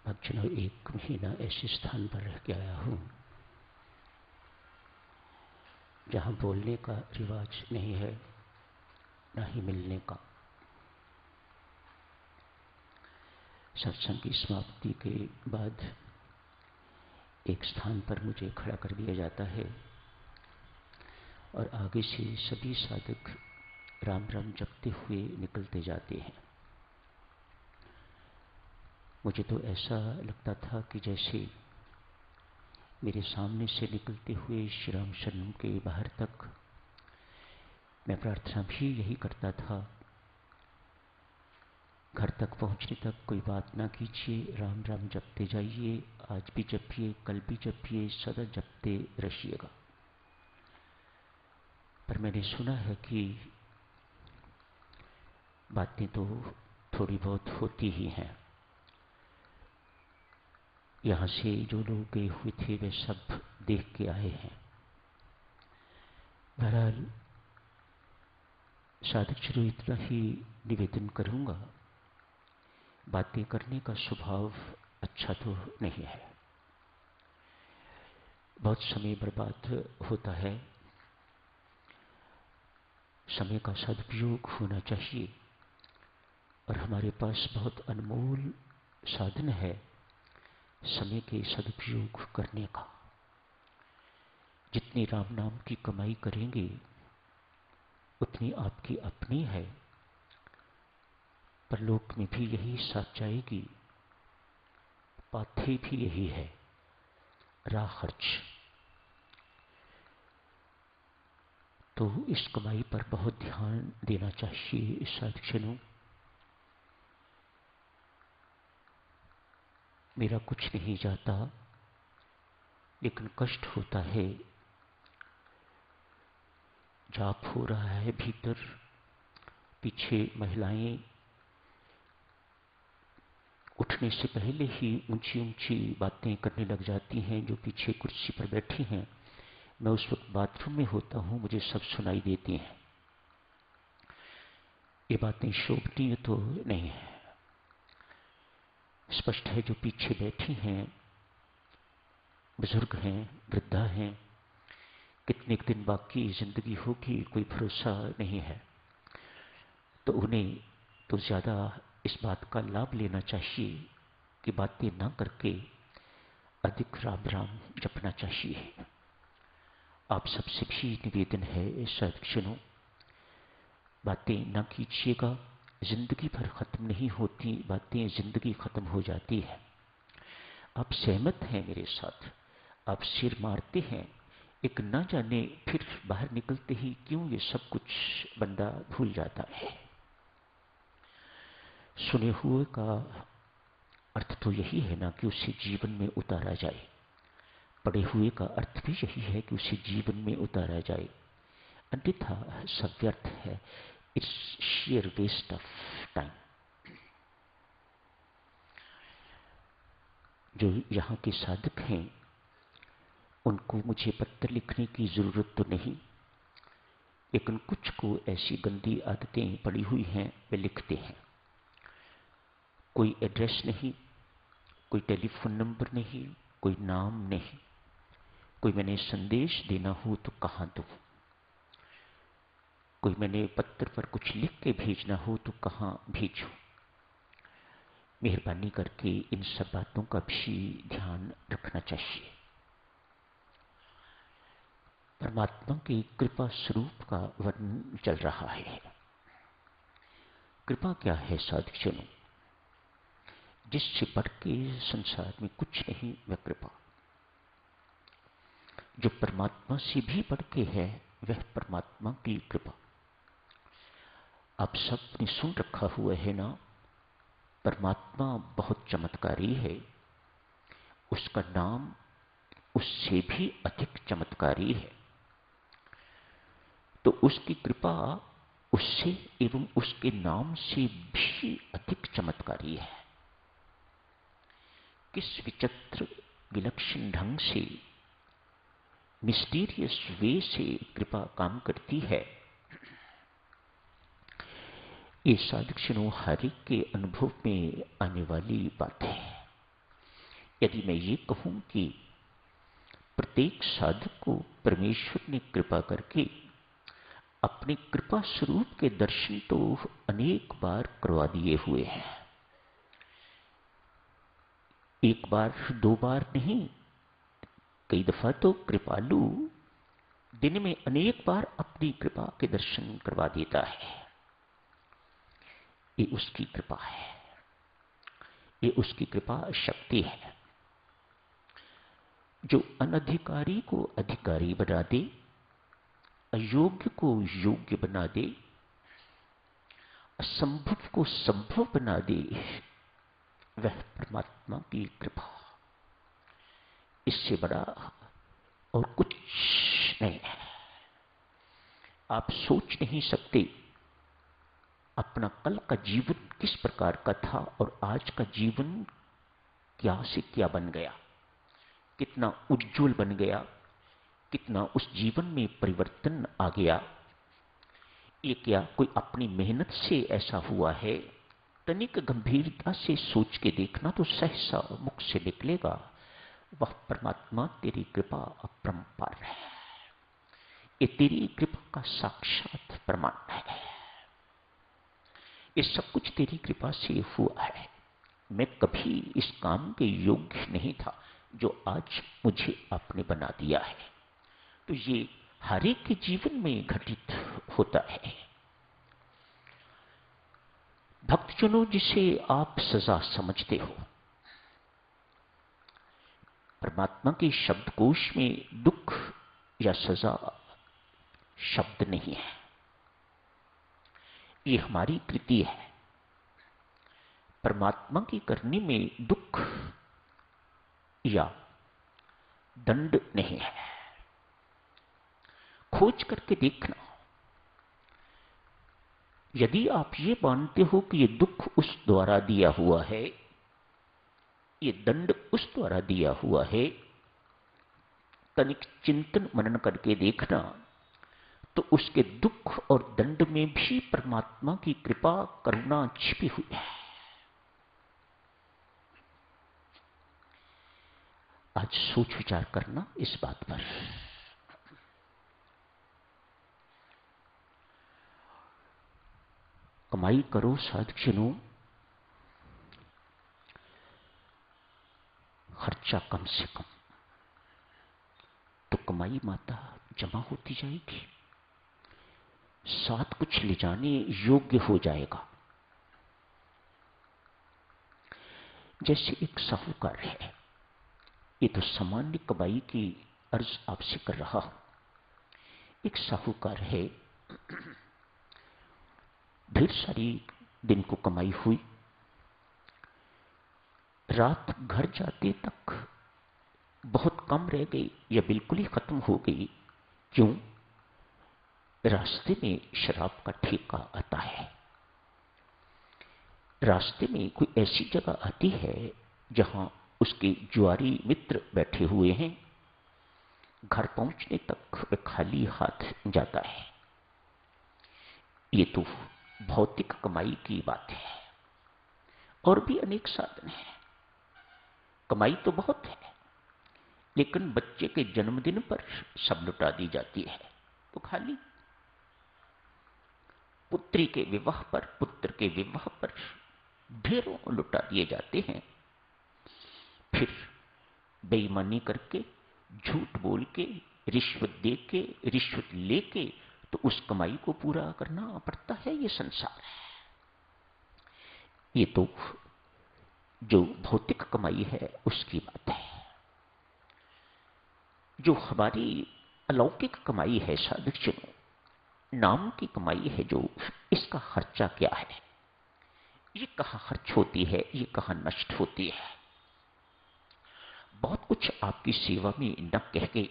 भक्तजनों, 1 महीना ऐसे स्थान पर रह के आया हूँ जहाँ बोलने का रिवाज नहीं है, ना ही मिलने का। सत्संग की समाप्ति के बाद एक स्थान पर मुझे खड़ा कर दिया जाता है और आगे से सभी साधक राम राम जपते हुए निकलते जाते हैं। मुझे तो ऐसा लगता था कि जैसे मेरे सामने से निकलते हुए श्री राम शरण के बाहर तक मैं प्रार्थना भी यही करता था, घर तक पहुंचने तक कोई बात ना कीजिए, राम राम जपते जाइए, आज भी जपिए, कल भी जपिए, सदा जपते रहिएगा। पर मैंने सुना है कि बातें तो थोड़ी बहुत होती ही हैं। यहाँ से जो लोग गए हुए थे वे सब देख के आए हैं। बहरहाल साधक श्री इतना ही निवेदन करूंगा, बातें करने का स्वभाव अच्छा तो नहीं है, बहुत समय बर्बाद होता है। समय का सदुपयोग होना चाहिए और हमारे पास बहुत अनमोल साधन है समय के सदुपयोग करने का। जितनी राम नाम की कमाई करेंगे उतनी आपकी अपनी है, पर लोक में भी यही साथ जाएगी, पाथे भी यही है, राह खर्च। तो इस कमाई पर बहुत ध्यान देना चाहिए साधकजनों। मेरा कुछ नहीं जाता, लेकिन कष्ट होता है। जाप हो रहा है भीतर, पीछे महिलाएं उठने से पहले ही ऊंची ऊंची बातें करने लग जाती हैं। जो पीछे कुर्सी पर बैठी हैं, मैं उस वक्त बाथरूम में होता हूं, मुझे सब सुनाई देती हैं। ये बातें शोभनीय तो नहीं है। स्पष्ट है जो पीछे बैठी हैं बुजुर्ग हैं, वृद्धा हैं, कितने दिन बाकी जिंदगी होगी कोई भरोसा नहीं है। तो उन्हें तो ज्यादा इस बात का लाभ लेना चाहिए कि बातें ना करके अधिक राम राम जपना चाहिए। आप सबसे भी निवेदन है सदक्षिणों, बातें ना कीजिएगा। जिंदगी भर खत्म नहीं होती बातें, जिंदगी खत्म हो जाती है। आप सहमत हैं मेरे साथ, आप सिर मारते हैं, एक ना जाने फिर बाहर निकलते ही क्यों ये सब कुछ बंदा भूल जाता है। सुने हुए का अर्थ तो यही है ना कि उसे जीवन में उतारा जाए, पढ़े हुए का अर्थ भी यही है कि उसे जीवन में उतारा जाए, अन्यथा सब व्यर्थ है। It's sheer waste of time. जो यहाँ के साधक हैं उनको मुझे पत्र लिखने की जरूरत तो नहीं, लेकिन कुछ को ऐसी गंदी आदतें पड़ी हुई हैं वे लिखते हैं। कोई एड्रेस नहीं, कोई टेलीफोन नंबर नहीं, कोई नाम नहीं, कोई मैंने संदेश देना हो तो कहाँ दूं, कोई मैंने पत्र पर कुछ लिख के भेजना हो तो कहाँ भेजूं। मेहरबानी करके इन सब बातों का भी ध्यान रखना चाहिए। परमात्मा की कृपा स्वरूप का वर्णन चल रहा है। कृपा क्या है साधकजनों? जिससे बढ़ के संसार में कुछ नहीं वह कृपा। जो परमात्मा से भी बढ़ के है वह परमात्मा की कृपा। आप सबने सुन रखा हुआ है ना, परमात्मा बहुत चमत्कारी है, उसका नाम उससे भी अधिक चमत्कारी है। तो उसकी कृपा उससे एवं उसके नाम से भी अधिक चमत्कारी है। किस विचित्र विलक्षण ढंग से, मिस्टीरियस वे से कृपा काम करती है, ये साधकजनों हर एक के अनुभव में आने वाली बात है। यदि मैं ये कहूं कि प्रत्येक साधक को परमेश्वर ने कृपा करके अपने कृपा स्वरूप के दर्शन तो अनेक बार करवा दिए हुए हैं, एक बार दो बार नहीं, कई दफा तो कृपालु दिन में अनेक बार अपनी कृपा के दर्शन करवा देता है। ये उसकी कृपा है, ये उसकी कृपा शक्ति है, जो अनधिकारी को अधिकारी बना दे, अयोग्य को योग्य बना दे, असंभव को संभव बना दे। वह परमात्मा की कृपा, इससे बड़ा और कुछ नहीं है। आप सोच नहीं सकते अपना कल का जीवन किस प्रकार का था और आज का जीवन क्या से क्या बन गया, कितना उज्जवल बन गया, कितना उस जीवन में परिवर्तन आ गया। ये क्या कोई अपनी मेहनत से ऐसा हुआ है? तनिक गंभीरता से सोच के देखना तो सहसा मुख से निकलेगा, वह परमात्मा तेरी कृपा अपरंपार है। ये तेरी कृपा का साक्षात प्रमाण है। ये सब कुछ तेरी कृपा से हुआ है। मैं कभी इस काम के योग्य नहीं था जो आज मुझे आपने बना दिया है। तो ये हर एक के जीवन में घटित होता है। भक्तजनों, जिसे आप सजा समझते हो, परमात्मा के शब्दकोश में दुख या सजा शब्द नहीं है। ये हमारी कृति है। परमात्मा की करनी में दुख या दंड नहीं है। खोज करके देखना, यदि आप ये मानते हो कि ये दुख उस द्वारा दिया हुआ है, ये दंड उस द्वारा दिया हुआ है, तनिक चिंतन मनन करके देखना, तो उसके दुख और दंड में भी परमात्मा की कृपा करुणा छिपी हुई है। आज सोच विचार करना इस बात पर। कमाई करो साधकजनों, खर्चा कम से कम, तो कमाई माता जमा होती जाएगी, साथ कुछ ले जाने योग्य हो जाएगा। जैसे एक साहूकार है, ये तो सामान्य कमाई की अर्ज आपसे कर रहा हूं। एक साहूकार है, ढेर सारी दिन को कमाई हुई, रात घर जाते तक बहुत कम रह गई या बिल्कुल ही खत्म हो गई। क्यों? रास्ते में शराब का ठेका आता है, रास्ते में कोई ऐसी जगह आती है जहां उसके जुआरी मित्र बैठे हुए हैं। घर पहुंचने तक वह खाली हाथ जाता है। ये तो भौतिक कमाई की बात है। और भी अनेक साधन हैं। कमाई तो बहुत है, लेकिन बच्चे के जन्मदिन पर सब लुटा दी जाती है तो खाली। पुत्री के विवाह पर, पुत्र के विवाह पर ढेरों लुटा दिए जाते हैं। फिर बेईमानी करके, झूठ बोल के, रिश्वत दे के, रिश्वत लेके तो उस कमाई को पूरा करना पड़ता है। ये संसार है। ये तो जो भौतिक कमाई है उसकी बात है। जो हमारी अलौकिक कमाई है साधकजनों, नाम की कमाई है, जो इसका खर्चा क्या है, ये कहां खर्च होती है, ये कहां नष्ट होती है। बहुत कुछ आपकी सेवा में न कह के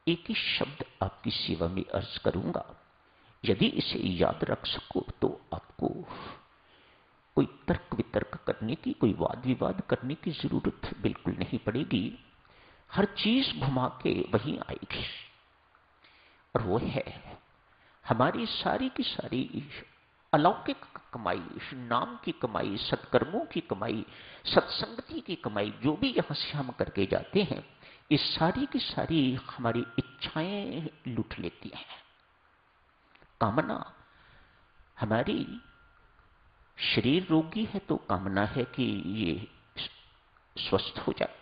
एक ही शब्द आपकी सेवा में अर्ज करूंगा। यदि इसे याद रख सको तो आपको कोई तर्क वितर्क करने की, कोई वाद विवाद करने की जरूरत बिल्कुल नहीं पड़ेगी। हर चीज घुमा के वहीं आएगी, और वो है हमारी सारी की सारी अलौकिक कमाई, नाम की कमाई, सत्कर्मों की कमाई, सत्संगति की कमाई, जो भी यहां से हम करके जाते हैं, ये सारी की सारी हमारी इच्छाएं लूट लेती हैं। कामना हमारी, शरीर रोगी है तो कामना है कि ये स्वस्थ हो जाए।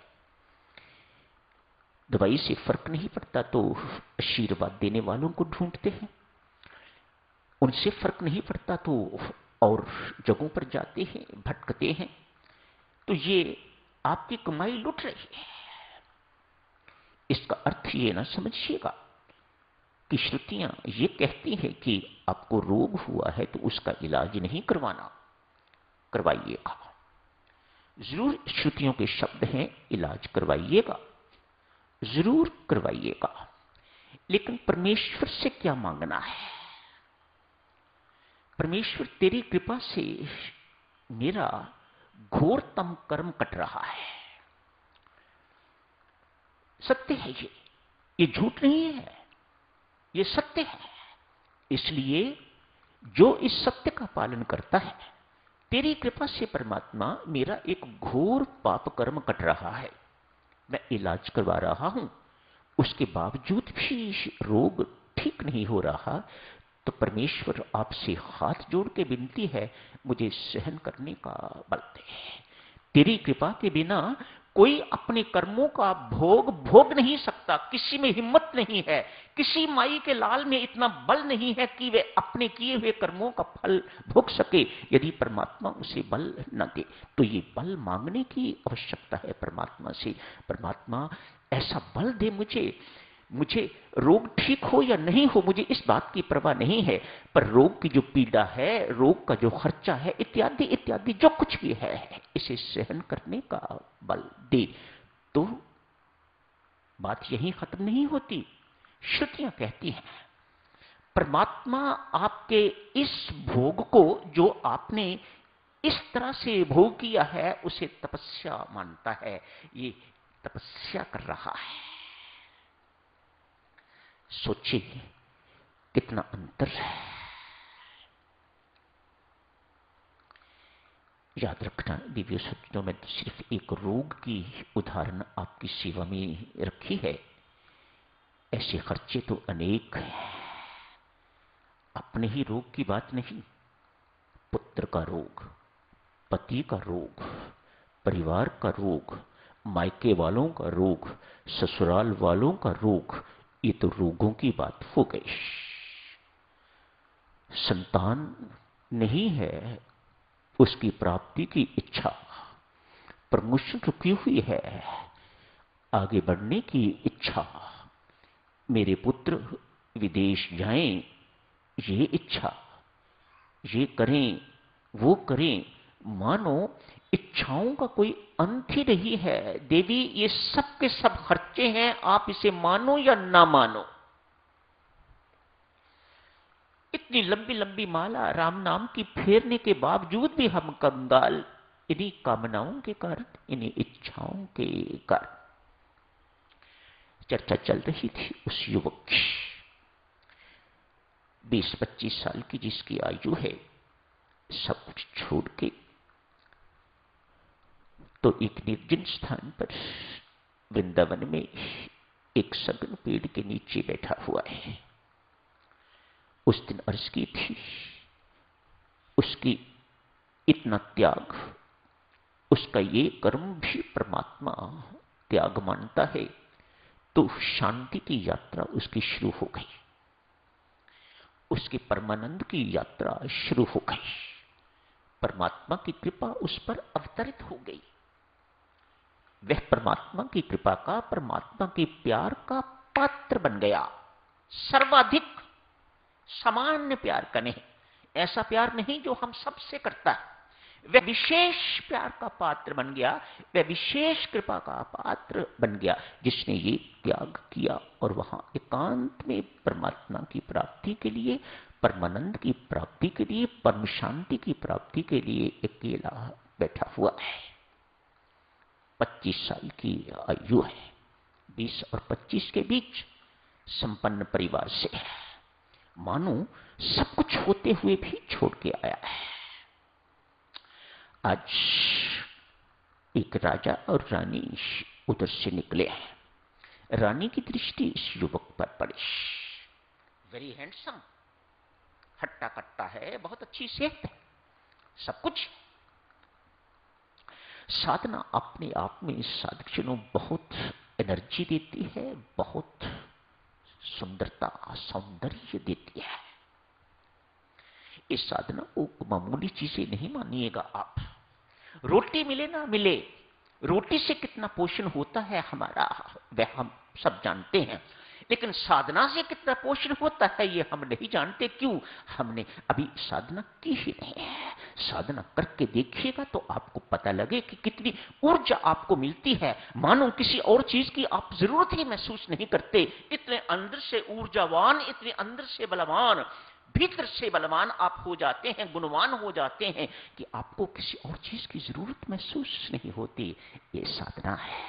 दवाई से फर्क नहीं पड़ता तो आशीर्वाद देने वालों को ढूंढते हैं, उनसे फर्क नहीं पड़ता तो और जगहों पर जाते हैं, भटकते हैं। तो ये आपकी कमाई लुट रही है। इसका अर्थ ये ना समझिएगा कि श्रुतियां ये कहती हैं कि आपको रोग हुआ है तो उसका इलाज नहीं करवाना, करवाइएगा। जरूर श्रुतियों के शब्द हैं, इलाज करवाइएगा, जरूर करवाइएगा, लेकिन परमेश्वर से क्या मांगना है? परमेश्वर तेरी कृपा से मेरा घोरतम कर्म कट रहा है। सत्य है ये झूठ नहीं है, ये सत्य है। इसलिए जो इस सत्य का पालन करता है, तेरी कृपा से परमात्मा मेरा एक घोर पाप कर्म कट रहा है, मैं इलाज करवा रहा हूं, उसके बावजूद भी रोग ठीक नहीं हो रहा, तो परमेश्वर आपसे हाथ जोड़ के विनती है, मुझे सहन करने का बल दे। तेरी कृपा के बिना कोई अपने कर्मों का भोग नहीं सकता। किसी में हिम्मत नहीं है, किसी माई के लाल में इतना बल नहीं है कि वे अपने किए हुए कर्मों का फल भोग सके, यदि परमात्मा उसे बल न दे। तो ये बल मांगने की आवश्यकता है परमात्मा से। परमात्मा ऐसा बल दे मुझे रोग ठीक हो या नहीं हो, मुझे इस बात की परवाह नहीं है, पर रोग की जो पीड़ा है, रोग का जो खर्चा है, इत्यादि इत्यादि जो कुछ भी है, इसे सहन करने का बल दे। तो बात यहीं खत्म नहीं होती। श्रुतियां कहती हैं परमात्मा आपके इस भोग को, जो आपने इस तरह से भोग किया है, उसे तपस्या मानता है, ये तपस्या कर रहा है। सोचिए कितना अंतर है। याद रखना, दिव्य सत्यों में तो सिर्फ एक रोग की उदाहरण आपकी सेवा में रखी है, ऐसे खर्चे तो अनेक हैं। अपने ही रोग की बात नहीं, पुत्र का रोग, पति का रोग, परिवार का रोग, मायके वालों का रोग, ससुराल वालों का रोग, ये तो रोगों की बात हो गई। संतान नहीं है, उसकी प्राप्ति की इच्छा, प्रमोशन रुकी हुई है, आगे बढ़ने की इच्छा, मेरे पुत्र विदेश जाएं, ये इच्छा, ये करें वो करें, मानो इच्छाओं का कोई अंत ही नहीं है। देवी, ये सब के सब खर्चे हैं, आप इसे मानो या ना मानो। इतनी लंबी लंबी माला राम नाम की फेरने के बावजूद भी हम कंगाल, इन्हीं कामनाओं के कारण, इन्हीं इच्छाओं के कारण। चर्चा चल रही थी उस युवक की, 20-25 साल की जिसकी आयु है, सब कुछ छोड़ के तो एक निर्जन स्थान पर वृंदावन में एक सघन पेड़ के नीचे बैठा हुआ है। उस दिन अर्ज की थी, उसकी इतना त्याग, उसका ये कर्म भी परमात्मा त्याग मानता है, तो शांति की यात्रा उसकी शुरू हो गई, उसकी परमानंद की यात्रा शुरू हो गई। परमात्मा की कृपा उस पर अवतरित हो गई। वह परमात्मा की कृपा का, परमात्मा के प्यार का पात्र बन गया। सर्वाधिक सामान्य प्यार का नहीं, ऐसा प्यार नहीं जो हम सबसे करता है, वह विशेष प्यार का पात्र बन गया, वह विशेष कृपा का पात्र बन गया, जिसने ये त्याग किया और वहां एकांत में परमात्मा की प्राप्ति के लिए, परमानंद की प्राप्ति के लिए, परम शांति की प्राप्ति के लिए अकेला बैठा हुआ है। 25 साल की आयु है, 20 और 25 के बीच, संपन्न परिवार से, मानो सब कुछ होते हुए भी छोड़ के आया है। आज एक राजा और रानी उधर से निकले हैं। रानी की दृष्टि इस युवक पर पड़ी। वेरी हैंडसम, हट्टा कट्टा है, बहुत अच्छी सेहत है, सब कुछ। साधना अपने आप में साधकों बहुत एनर्जी देती है, बहुत सुंदरता सौंदर्य देती है। इस साधना को मामूली चीजें नहीं मानिएगा आप। रोटी मिले ना मिले, रोटी से कितना पोषण होता है हमारा वह हम सब जानते हैं, लेकिन साधना से कितना पोषण होता है ये हम नहीं जानते। क्यों? हमने अभी साधना की ही नहीं है। साधना करके देखिएगा तो आपको पता लगे कि कितनी ऊर्जा आपको मिलती है, मानो किसी और चीज की आप जरूरत ही महसूस नहीं करते। इतने अंदर से ऊर्जावान, इतने अंदर से बलवान, भीतर से बलवान आप हो जाते हैं, गुणवान हो जाते हैं कि आपको किसी और चीज की जरूरत महसूस नहीं होती। ये साधना है।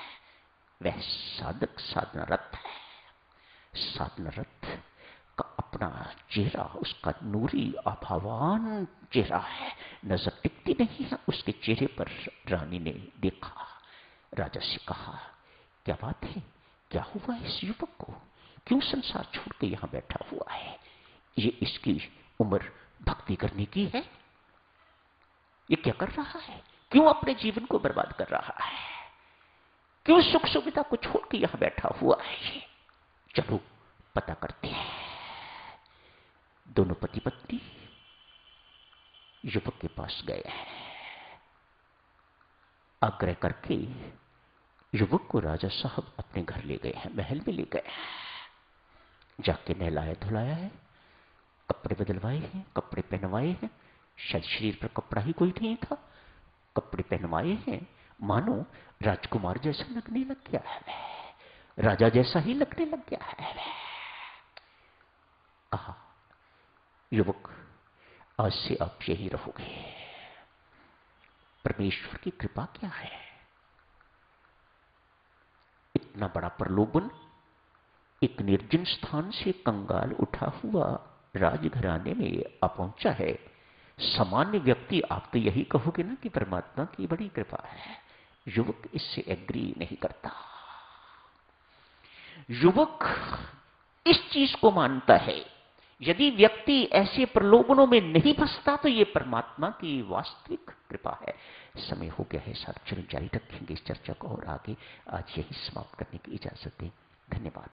वह साधक साधनारत है। साधनारत का अपना चेहरा, उसका नूरी आभावान चेहरा है, नजर टिकती नहीं है उसके चेहरे पर। रानी ने देखा, राजा से कहा, क्या बात है, क्या हुआ इस युवक को, क्यों संसार छोड़ के यहां बैठा हुआ है? ये इसकी उम्र भक्ति करने की है, ये क्या कर रहा है, क्यों अपने जीवन को बर्बाद कर रहा है, क्यों सुख सुविधा को छोड़ के यहां बैठा हुआ है? ये चलो पता करते हैं। दोनों पति पत्नी युवक के पास गए हैं। आग्रह करके युवक को राजा साहब अपने घर ले गए हैं, महल में ले गए हैं। जाके नहलाया धुलाया है, कपड़े बदलवाए हैं, कपड़े पहनवाए हैं। शायद शरीर पर कपड़ा ही कोई नहीं था, कपड़े पहनवाए हैं। मानो राजकुमार जैसा लगने लग गया है, राजा जैसा ही लगने लग गया है। कहा, युवक आज से आप यहीं रहोगे। परमेश्वर की कृपा क्या है, इतना बड़ा प्रलोभन एक निर्जन स्थान से कंगाल उठा हुआ राजघराने में आ पहुंचा है। सामान्य व्यक्ति आप तो यही कहोगे ना कि परमात्मा की बड़ी कृपा है। युवक इससे एग्री नहीं करता। युवक इस चीज को मानता है, यदि व्यक्ति ऐसे प्रलोभनों में नहीं फंसता तो यह परमात्मा की वास्तविक कृपा है। समय हो गया है साथ, चलो जारी रखेंगे इस चर्चा को और आगे आज यही समाप्त करने की इजाजत दें। धन्यवाद।